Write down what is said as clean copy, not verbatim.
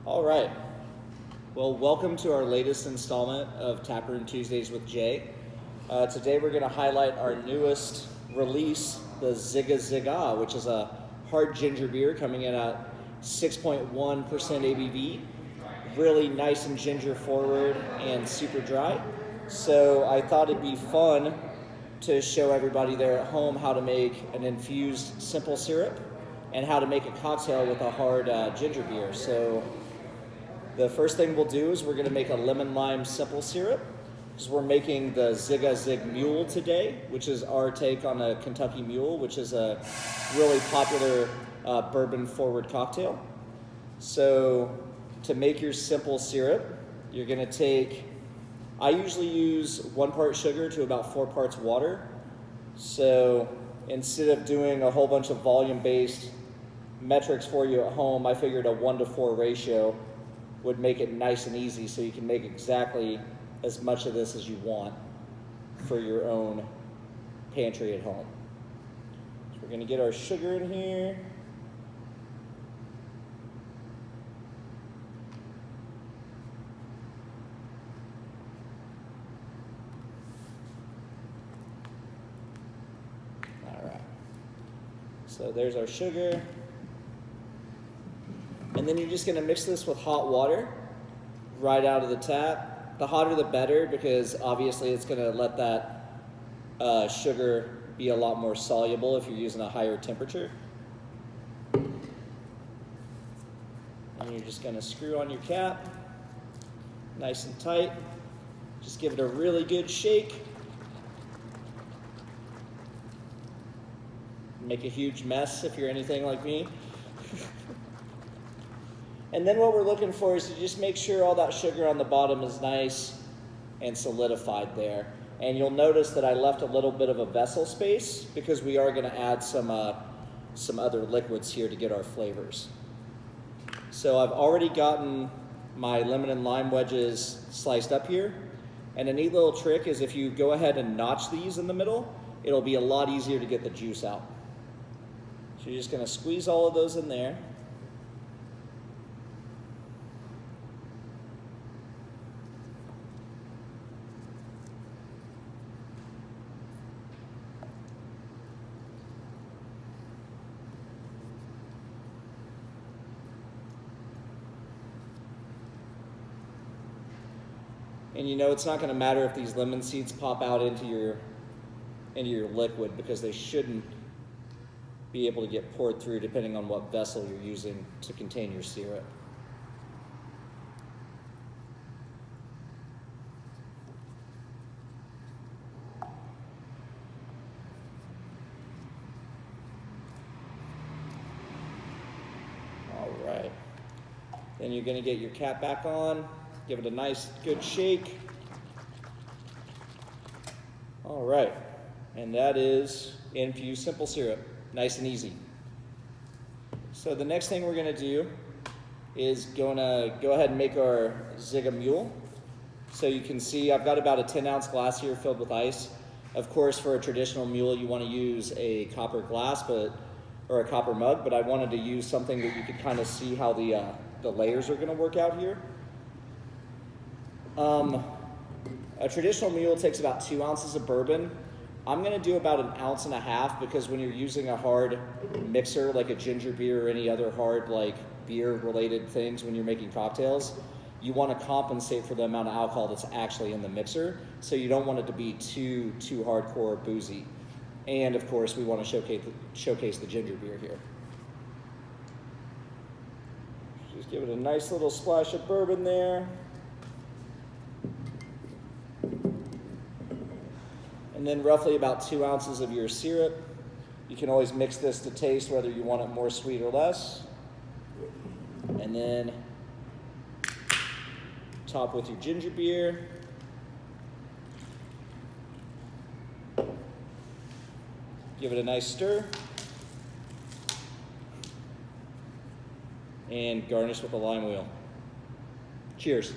All right. Well, welcome to our latest installment of Taproom Tuesdays with Jay. Today we're going to highlight our newest release, the Zigga Zigga, which is a hard ginger beer coming in at 6.1% ABV. Really nice and ginger forward and super dry. So I thought it'd be fun to show everybody there at home how to make an infused simple syrup and how to make a cocktail with a hard ginger beer. So the first thing we'll do is we're going to make a lemon lime simple syrup, because we're making the Zigga Zig Mule today, which is our take on a Kentucky Mule, which is a really popular bourbon forward cocktail. So to make your simple syrup, you're going to take, I usually use 1 part sugar to about 4 parts water. So instead of doing a whole bunch of volume-based metrics for you at home, I figured a 1-to-4 ratio would make it nice and easy so you can make exactly as much of this as you want for your own pantry at home. So we're going to get our sugar in here. All right. So there's our sugar. And then you're just going to mix this with hot water right out of the tap. The hotter the better, because obviously it's going to let that sugar be a lot more soluble if you're using a higher temperature. And you're just going to screw on your cap, nice and tight. Just give it a really good shake. Make a huge mess if you're anything like me. And then what we're looking for is to just make sure all that sugar on the bottom is nice and solidified there. And you'll notice that I left a little bit of a vessel space because we are going to add some other liquids here to get our flavors. So I've already gotten my lemon and lime wedges sliced up here. And a neat little trick is if you go ahead and notch these in the middle, it'll be a lot easier to get the juice out. So you're just going to squeeze all of those in there. And you know, it's not going to matter if these lemon seeds pop out into your liquid, because they shouldn't be able to get poured through depending on what vessel you're using to contain your syrup. All right. Then you're going to get your cap back on. Give it a nice, good shake. All right, and that is infused simple syrup, nice and easy. So the next thing we're gonna do is gonna go ahead and make our Zigga Mule. So you can see I've got about a 10-ounce glass here filled with ice. Of course, for a traditional mule, you wanna use a copper glass, or a copper mug, but I wanted to use something that you could kind of see how the layers are gonna work out here. A traditional mule takes about 2 ounces of bourbon. I'm going to do about 1.5 ounces, because when you're using a hard mixer like a ginger beer or any other hard like beer related things when you're making cocktails, you want to compensate for the amount of alcohol that's actually in the mixer. So you don't want it to be too hardcore boozy. And of course we want to showcase the ginger beer here. Just give it a nice little splash of bourbon there. And then roughly about 2 ounces of your syrup. You can always mix this to taste whether you want it more sweet or less. And then top with your ginger beer. Give it a nice stir. And garnish with a lime wheel. Cheers.